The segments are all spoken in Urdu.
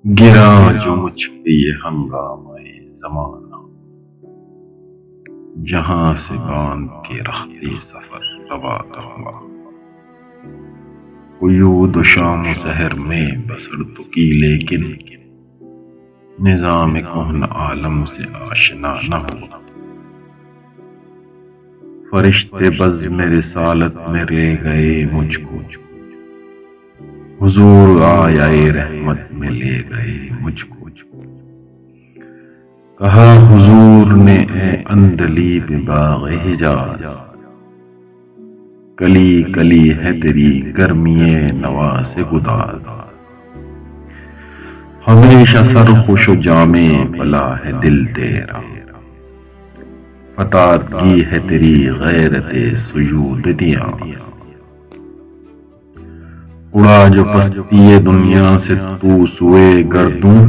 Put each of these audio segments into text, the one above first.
گرا جو مجھ پہ یہ ہنگامہ زمانہ، جہاں سے باندھ کے رختے سفر روا رہا، قیود و شام و سحر میں بسر تو کی لیکن نظام کہن عالم سے آشنا نہ ہوا۔ فرشتے بزم رسالت میں لے گئے مجھ کو، حضور آیائے رحمت میں لے گئے مجھ کو۔ کہا حضور نے اے اندلیب باغ حجاز، کلی کلی ہے تیری گرمی نواز گداز، ہمیشہ سرخوش و جام بلا ہے دل تیرا، فتادگی ہے تیری غیرت سجود نیاز۔ اڑا جو پستی دنیا سے تو سوئے گردوں،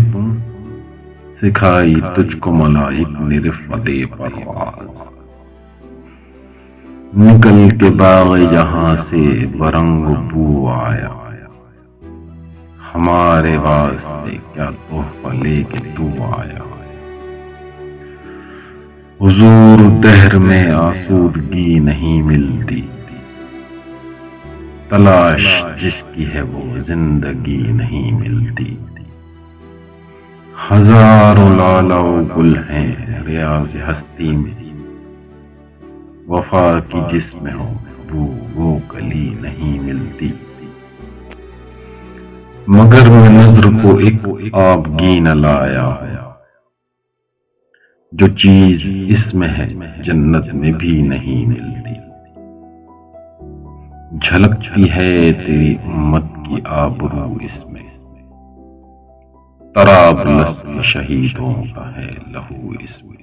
سکھائی تجھ کو ملائک نے رفعت پرواز۔ نکل کے باغ جہاں سے برنگ و بو آیا، ہمارے واسطے کیا تحفہ لے کے تو آیا۔ حضور دہر میں آسودگی نہیں ملتی، تلاش جس کی ہے وہ زندگی نہیں ملتی۔ ہزاروں لالا و گل ہیں ریاض ہستی میں، وفا کی جس میں ہو بو وہ کلی نہیں ملتی۔ مگر میں نظر کو ایک آبگی نہ لایا ہوں، جو چیز اس میں ہے جنت میں بھی نہیں ملتی۔ جھلکتی ہے تیری امت کی آبرو اس میں، طرابلس کے شہیدوں کا ہے لہو اس میں۔